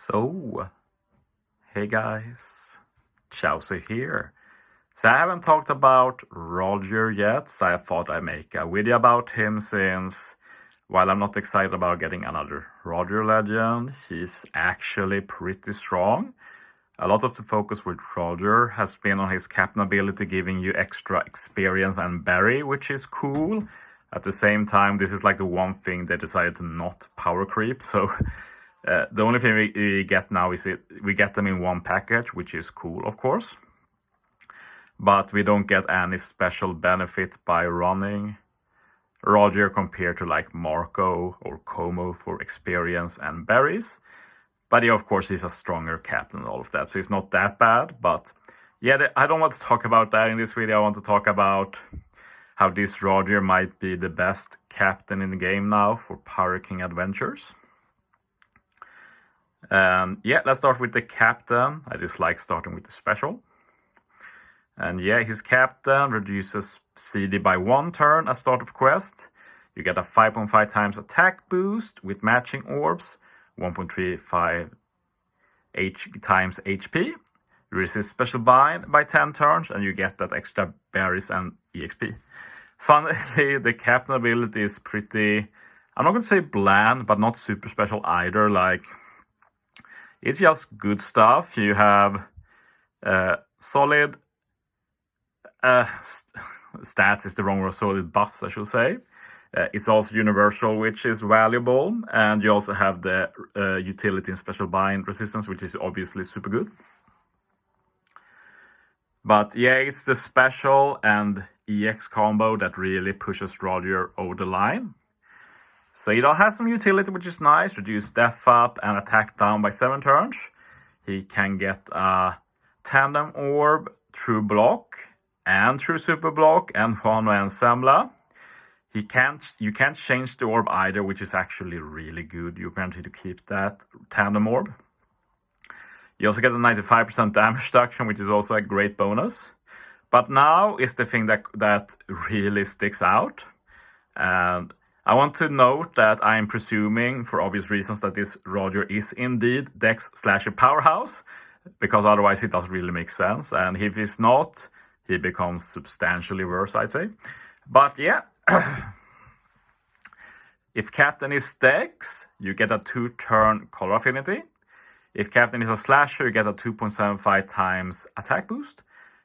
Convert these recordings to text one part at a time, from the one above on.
So, hey guys, Chauzu here. So I haven't talked about Roger yet, so I thought I'd make a video about him since, while I'm not excited about getting another Roger legend, he's actually pretty strong. A lot of the focus with Roger has been on his captain ability giving you extra experience and berry, which is cool. At the same time, this is like the one thing they decided to not power creep, so the only thing we get now is we get them in one package, which is cool, of course. But we don't get any special benefit by running Roger compared to like Marco or Como for experience and berries. But yeah, of course, he's a stronger captain and all of that, so it's not that bad. But yeah, I don't want to talk about that in this video. I want to talk about how this Roger might be the best captain in the game now for Pirate King Adventures. Yeah, let's start with the captain. I just like starting with the special. And yeah, his captain reduces CD by 1 turn at start of quest. You get a 5.5 times attack boost with matching orbs, 1.35 times HP. You resist special bind by 10 turns, and you get that extra berries and EXP. Funnily, the captain ability is pretty, I'm not going to say bland, but not super special either. Like, it's just good stuff. You have solid stats is the wrong word, solid buffs, I should say. It's also universal, which is valuable. And you also have the utility and special bind resistance, which is obviously super good. But yeah, it's the special and EX combo that really pushes Roger over the line. So he has some utility, which is nice. Reduce death up and attack down by 7 turns. He can get a tandem orb, true block, and true super block, and Juano and Sembla. You can't change the orb either, which is actually really good. You're guaranteed to keep that tandem orb. You also get a 95% damage reduction, which is also a great bonus. But now is the thing that really sticks out. And I want to note that I am presuming, for obvious reasons, that this Roger is indeed Dex/a powerhouse, because otherwise it doesn't really make sense. And if he's not, he becomes substantially worse, I'd say. But yeah, if Captain is Dex, you get a 2-turn color affinity. If Captain is a slasher, you get a 2.75 times attack boost.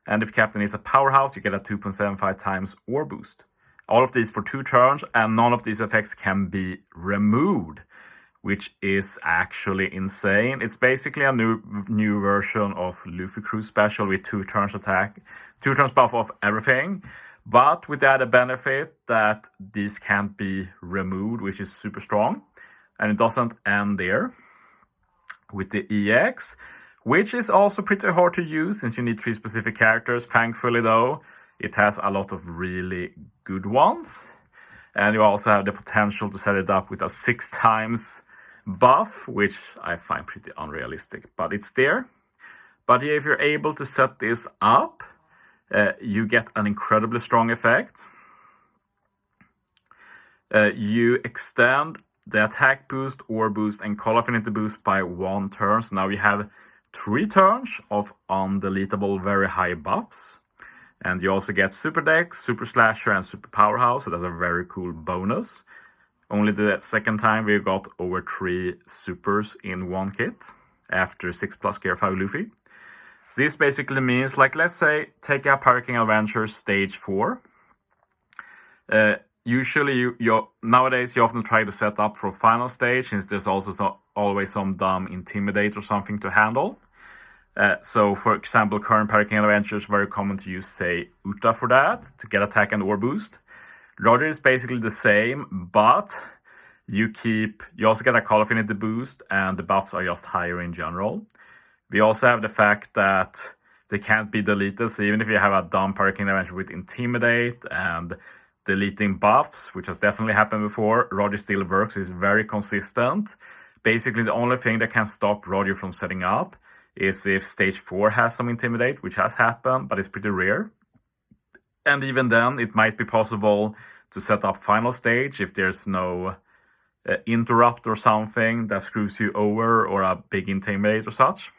And if Captain is a powerhouse, you get a 2.75 times orb boost. All of these for 2 turns, and none of these effects can be removed, which is actually insane. It's basically a new version of Luffy Crew Special with 2 turns attack, 2 turns buff off everything, but with the added benefit that these can't be removed, which is super strong. And it doesn't end there. With the EX, which is also pretty hard to use since you need 3 specific characters. Thankfully though, it has a lot of really good ones. And you also have the potential to set it up with a 6 times buff, which I find pretty unrealistic, but it's there. But yeah, if you're able to set this up, you get an incredibly strong effect. You extend the attack boost, orb boost, and color affinity boost by 1 turn. So now you have 3 turns of undeletable very high buffs. And you also get Super Dex, Super Slasher, and Super Powerhouse, so that's a very cool bonus. Only the second time we got over 3 supers in one kit, after 6+ Gear 5 Luffy. So this basically means, like, let's say, take a Pirate King Adventures Stage 4. Usually, nowadays, you often try to set up for final stage, since there's also always some dumb Intimidate or something to handle. So, for example, current Pirate King Adventures, very common to use, say, Uta for that, to get attack and orb boost. Roger is basically the same, but you also get a color affinity boost, and the buffs are just higher in general. We also have the fact that they can't be deleted, so even if you have a dumb Pirate King Adventure with Intimidate and deleting buffs, which has definitely happened before, Roger still works, is very consistent. Basically, the only thing that can stop Roger from setting up is if Stage 4 has some Intimidate, which has happened, but it's pretty rare. And even then, it might be possible to set up final stage if there's no interrupt or something that screws you over, or a big intimidate or such.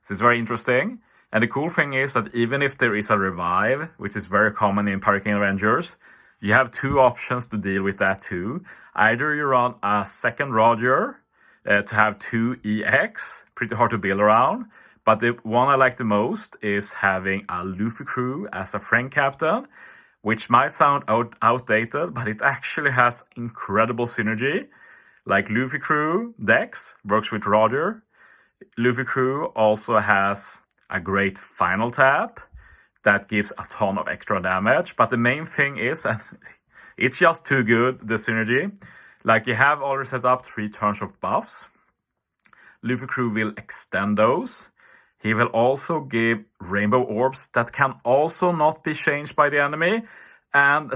This is very interesting. And the cool thing is that even if there is a revive, which is very common in Pyroking Avengers, you have two options to deal with that too. Either you run a second Roger to have 2 EX, pretty hard to build around. But the one I like the most is having a Luffy crew as a friend captain, which might sound outdated, but it actually has incredible synergy. Like Luffy crew, Dex, works with Roger. Luffy crew also has a great final tap that gives a ton of extra damage. But the main thing is, and it's just too good, the synergy. Like you have already set up 3 turns of buffs. Luffy crew will extend those. He will also give rainbow orbs that can also not be changed by the enemy. And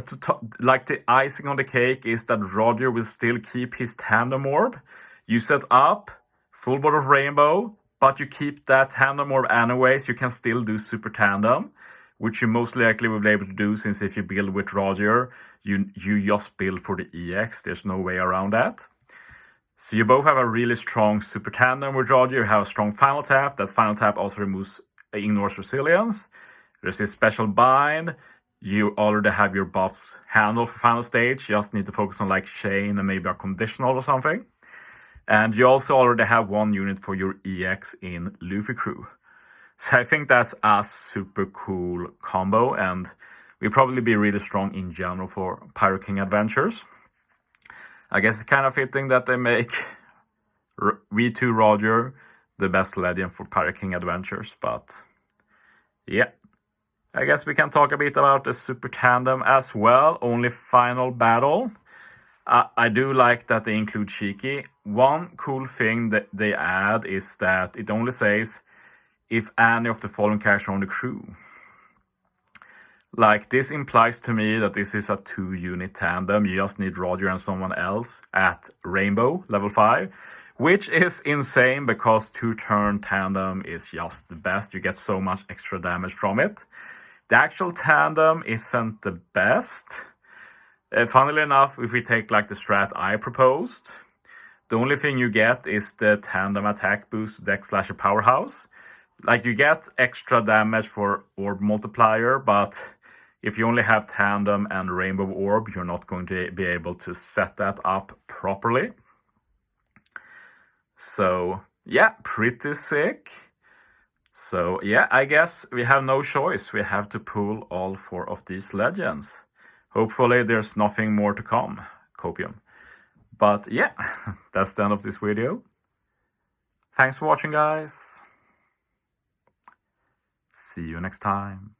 like the icing on the cake is that Roger will still keep his tandem orb. You set up full board of rainbow, but you keep that tandem orb anyways. You can still do super tandem, which you most likely will be able to do, since if you build with Roger, you just build for the EX. There's no way around that. So you both have a really strong super tandem with Roger. You have a strong final tap. That final tap also ignores resilience. There's this special bind. You already have your buffs handled for final stage. You just need to focus on like chain and maybe a conditional or something. And you also already have 1 unit for your EX in Luffy crew. So I think that's a super cool combo, and will probably be really strong in general for Pyroking Adventures. I guess it's kind of fitting that they make V2 Roger the best legend for Pyroking Adventures, but yeah. I guess we can talk a bit about the super tandem as well. Only final battle. I do like that they include Cheeky. One cool thing that they add is that it only says if any of the following characters are on the crew. Like, this implies to me that this is a 2-unit tandem. You just need Roger and someone else at Rainbow, level 5. Which is insane, because 2-turn tandem is just the best. You get so much extra damage from it. The actual tandem isn't the best. Funnily enough, if we take like the strat I proposed, the only thing you get is the tandem attack boost, Dex/a powerhouse. Like, you get extra damage for orb multiplier, but if you only have tandem and rainbow orb, you're not going to be able to set that up properly. So yeah, pretty sick. So yeah, I guess we have no choice. We have to pull all 4 of these legends. Hopefully there's nothing more to come, Copium. But yeah, that's the end of this video. Thanks for watching, guys. See you next time.